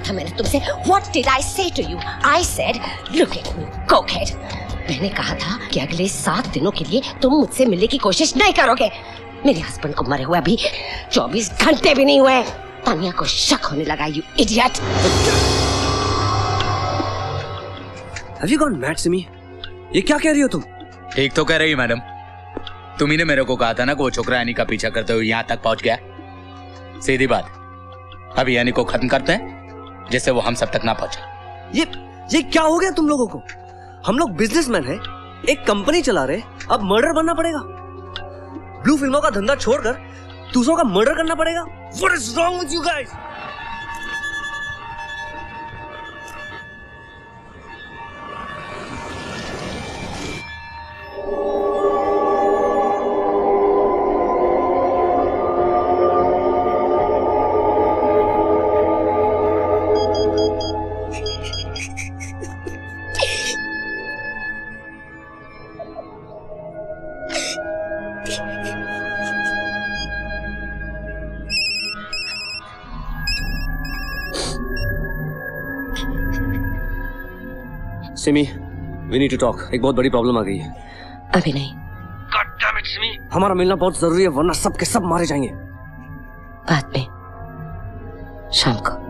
था मैंने तुमसे? What did I say to you? I said, look at me, cokehead. मैंने कहा था कि अगले 7 दिनों के लिए तुम मुझसे मिलने की कोशिश नहीं करोगे। मेरे हस्बैंड को मरे हुए अभी 24 घंटे भी नहीं हुए। तानिया को शक होने लगा, you idiot. Have you gone mad, Simi? ये क्या कह रही हो तुम? ठीक तो कह रही मैडम। तुम्ही ने मेरे को कहा था ना कि वो छोकरा यानी का पीछा करते हुए यहाँ तक पहुंच गया। सीधी बात, अभी यानी को खत्म करते हैं जिससे वो हम सब तक ना पहुंचे। ये क्या हो गया तुम लोगों को? हम लोग बिजनेसमैन हैं, एक कंपनी चला रहे, अब मर्डर बनना पड़ेगा? ब्लू फिल्मों का धंधा छोड़कर दूसरों का मर्डर करना पड़ेगा? What is wrong with you guys? Simi, we need to talk. एक बहुत बड़ी प्रॉब्लम आ गई है। अभी नहीं। God damn it, सिमी, हमारा मिलना बहुत जरूरी है वरना सब के सब मारे जाएंगे। बाद में, शाम को।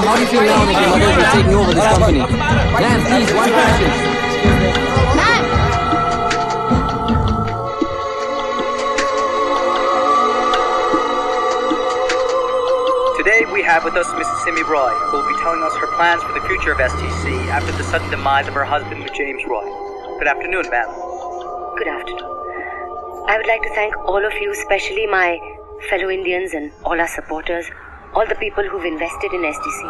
How do you feel now that your mother is taking over this company? Ma'am, please, one question. Today we have with us Mrs. Simi Roy, who will be telling us her plans for the future of STC after the sudden demise of her husband, James Roy. Good afternoon, ma'am. Good afternoon. I would like to thank all of you, especially my fellow Indians and all our supporters, all the people who've invested in STC.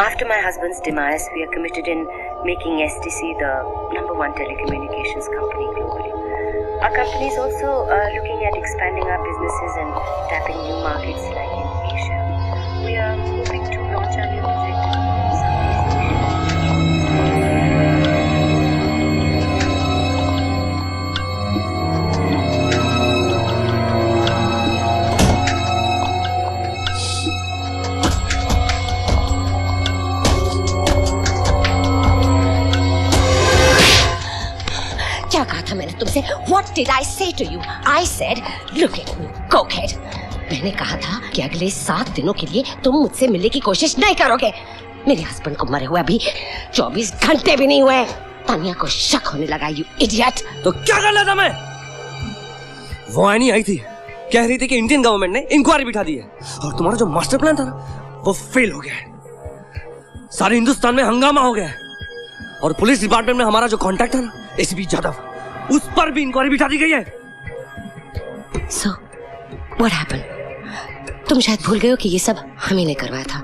After my husband's demise, we are committed in making STC the #1 telecommunications company globally. Our company is also looking at expanding our businesses and tapping new markets like in Asia. We are hoping to launch our new project. क्या कहा था मैंने तुमसे? What did I say to you? I said, look at me, cokehead. मैंने कहा था कि अगले 7 दिनों के लिए तुम मुझसे मिलने की कोशिश नहीं करोगे। मेरे हस्बैंड को मरे हुए अभी 24 घंटे भी नहीं हुए। तानिया को शक होने लगा, you idiot. तो क्या करना था मैं? वो आनी आई थी, कह रही थी कि इंडियन गवर्नमेंट ने इंक्वायरी बिठा दी है और तुम्हारा जो मास्टर प्लान था ना, वो फेल हो गया है। सारे हिंदुस्तान में हंगामा हो गया है और पुलिस डिपार्टमेंट में हमारा जो कांटेक्ट था ना, एसीपी जाधव, उस पर भी इंक्वायरी बिठा दी गई है। So, what happened? तुम शायद भूल गए हो कि ये सब हम ही ने करवाया था।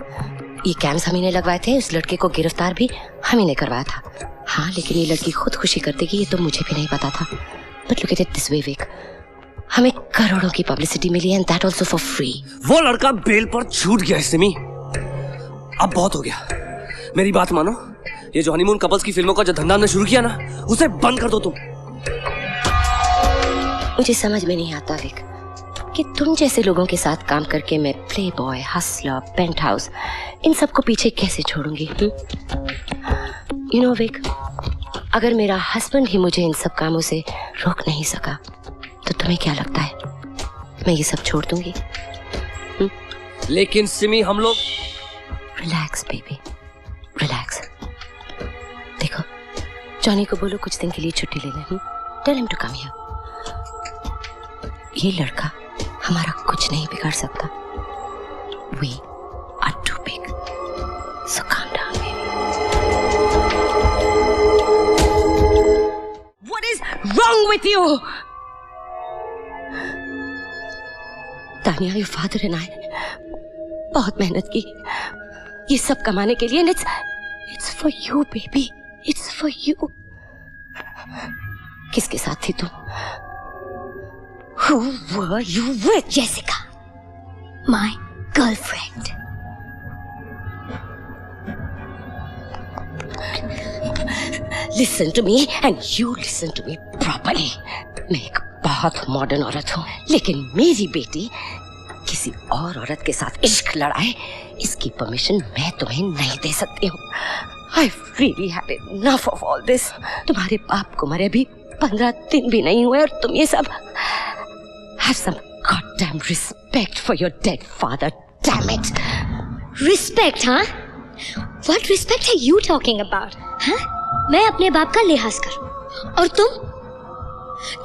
ये कैंप्स हम ही ने लगवाए थे, उस लड़के को गिरफ्तार भी हम ही ने करवाया था। हाँ, लेकिन ये लड़की खुद खुशी कर देगी ये तो मुझे भी नहीं पता था। But look at it this way, Vic. हमें करोड़ों की पब्लिसिटी मिली and that also for free. वो लड़का बेल पर छूट गया है सिमी। अब बहुत हो गया, मेरी बात मानो। ये जो हनीमून कपल्स की फिल्मों का जो धंधा हमने शुरू किया ना, उसे बंद कर दो तुम। मुझे समझ में नहीं आता विक कि तुम जैसे लोगों के साथ काम करके मैं Playboy, Hustler, Penthouse इन सबको पीछे कैसे छोड़ूंगी? यू नो विक, अगर मेरा हस्बैंड ही मुझे इन सब कामों से रोक नहीं सका तो तुम्हें क्या लगता है मैं ये सब छोड़ दूंगी? लेकिन सिमी, हम लोग रिलैक्स बेबी, रिलैक्स। देखो, जॉनी को बोलो कुछ दिन के लिए छुट्टी ले ले। Tell him to come here. ये लड़का हमारा कुछ नहीं बिगाड़ सकता। We are too big. So calm down, baby. What is wrong with you? Tania, your father and I बहुत मेहनत की ये सब कमाने के लिए। It's for you, baby. It's for you. किसके साथ थी तुम? Who were you with? Jessica, my girlfriend. Listen to me and you listen to me properly. मैं एक बहुत मॉडर्न औरत हूँ, लेकिन मेरी बेटी किसी और औरत के साथ इश्क लड़ाए, इसकी परमिशन मैं तुम्हें नहीं दे सकती हूँ। I've really had enough of all this. तुम्हारे बाप को मरे भी 15 दिन भी नहीं हुए और तुम ये सब। Have some goddamn respect for your dead father, damn it. Respect, हाँ? What respect are you talking about? हाँ? मैं अपने बाप का लिहाज करूं और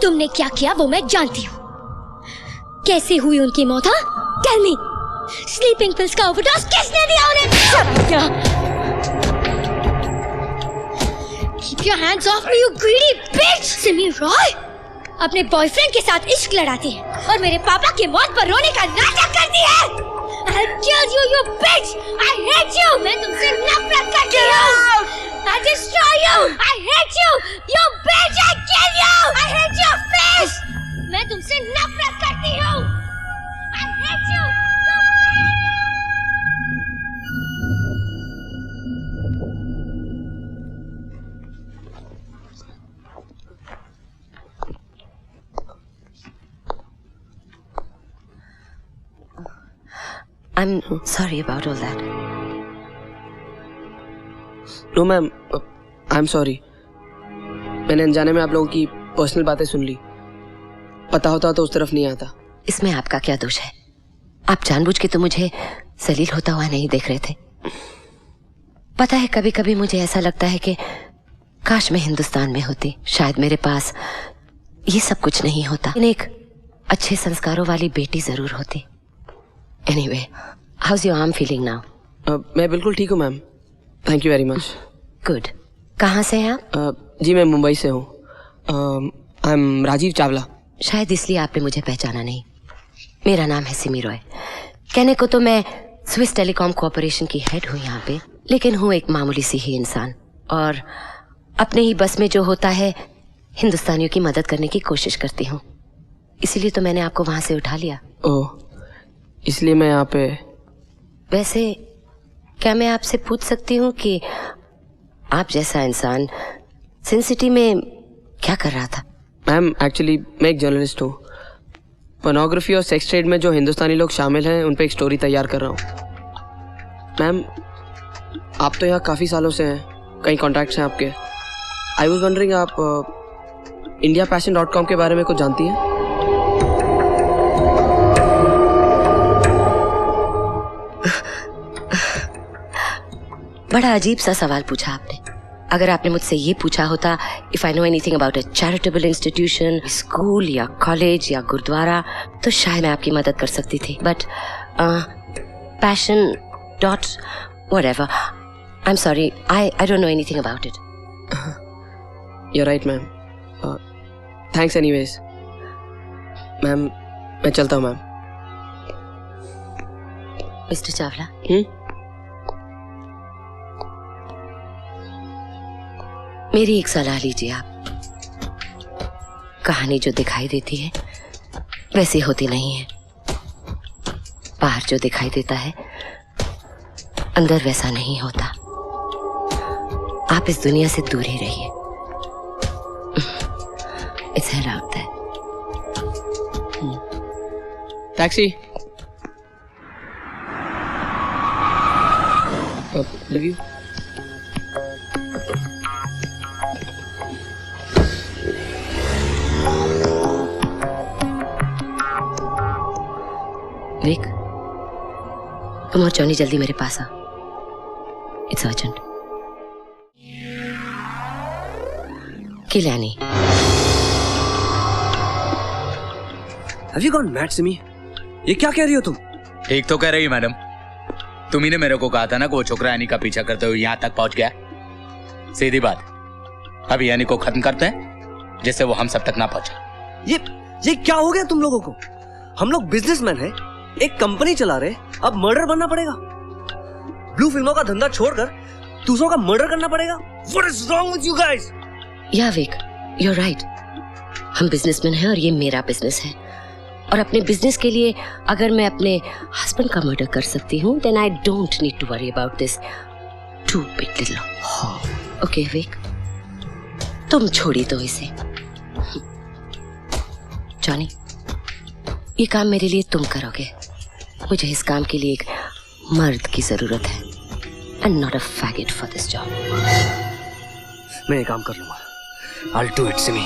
तुमने क्या किया वो मैं जानती हूँ। कैसे हुई उनकी मौत? हाँ? Tell me. स्लीपिंग पिल्स का ओवरडोज किसने दिया उन्हें? Keep your hands off me, you greedy bitch! Simi Roy अपने बॉयफ्रेंड के साथ इश्क लड़ाती है और मेरे पापा की मौत पर रोने का नाटक करती है। I'll kill you, you bitch! I hate you! मैं तुमसे नफरत करती हूँ। I'll destroy you! I hate you! You bitch! I kill you! I hate your face! मैं तुमसे नफरत करती हूँ। I hate you! You I'm sorry about all that. No ma'am, I am sorry. मैंने अनजाने में आप लोगों की पर्सनल बातें सुन ली। पता होता तो उस तरफ नहीं आता। इसमें आपका क्या दोष है? आप जानबूझ के तो मुझे जलील होता हुआ नहीं देख रहे थे। पता है, कभी कभी मुझे ऐसा लगता है कि काश मैं हिंदुस्तान में होती, शायद मेरे पास ये सब कुछ नहीं होता, लेकिन एक अच्छे संस्कारों वाली बेटी जरूर होती। Anyway, how's your arm feeling now? मैं बिल्कुल ठीक हूँ ma'am, thank you very much. Good. कहाँ से हैं आप? जी मैं मुंबई से हूँ। I am Rajiv Chawla. शायद इसलिए आपने मुझे पहचाना नहीं। मेरा नाम है सिमी रॉय। कहने को तो मैं स्विस टेलीकॉम कॉर्पोरेशन की हेड हूँ यहाँ पे, लेकिन हूँ एक मामूली सी ही इंसान और अपने ही बस में जो होता है हिंदुस्तानियों की मदद करने की कोशिश करती हूँ। इसीलिए तो मैंने आपको वहाँ से उठा लिया। ओह, इसलिए मैं यहाँ पे। वैसे क्या मैं आपसे पूछ सकती हूँ कि आप जैसा इंसान सिन सिटी में क्या कर रहा था? मैम एक्चुअली मैं एक जर्नलिस्ट हूँ। पोर्नोग्राफी और सेक्स ट्रेड में जो हिंदुस्तानी लोग शामिल हैं उन पे एक स्टोरी तैयार कर रहा हूँ। मैम आप तो यहाँ काफ़ी सालों से हैं, कई कॉन्टैक्ट्स हैं आपके। आई वॉज वंडरिंग आप indiapassion.com के बारे में कुछ जानती हैं? बड़ा अजीब सा सवाल पूछा आपने। अगर आपने मुझसे ये पूछा होता if I know anything about a charitable institution, school या कॉलेज या गुरुद्वारा, तो शायद मैं आपकी मदद कर सकती थी। But passion dot whatever, I am sorry, I don't know anything about it. You're right ma'am. Thanks anyways. Ma'am मैं चलता हूँ मैम। मिस्टर चावला, मेरी एक सलाह लीजिए आप। कहानी जो दिखाई देती है वैसी होती नहीं है। बाहर जो दिखाई देता है अंदर वैसा नहीं होता। आप इस दुनिया से दूर ही रहिए। It's hell out there. Taxi. Love you. Vic, तुम और जॉनी जल्दी मेरे पास आओ। It's urgent. Kill Annie. Have you gone mad, Simi? ये क्या कह रही हो तुम? ठीक तो कह रही मैडम। तुम ही ने मेरे को कहा था ना कि वो छोकरा यानी का पीछा करते हुए यहाँ तक पहुंच गया। सीधी बात, अभी यानी को खत्म करते हैं जिससे वो हम सब तक ना पहुंचा। ये क्या हो गया तुम लोगों को? हम लोग बिजनेसमैन हैं, एक कंपनी चला रहे, अब मर्डर बनना पड़ेगा? ब्लू फिल्मों का धंधा छोड़कर दूसरों का मर्डर करना पड़ेगा? What is wrong with you guys? Yeah, Vic, you're right. हम बिजनेसमैन हैं और ये मेरा बिजनेस है, और अपने बिजनेस के लिए अगर मैं अपने हस्बैंड का मर्डर कर सकती हूँ, then I don't need to worry about this too big little hall. Okay Vic, तुम छोड़ी दो इसे। जॉनी, ये काम मेरे लिए तुम करोगे। मुझे इस काम के लिए एक मर्द की जरूरत है, and not a फैगेट for this job. मैं ये काम कर लूंगा। I'll do it, Simi.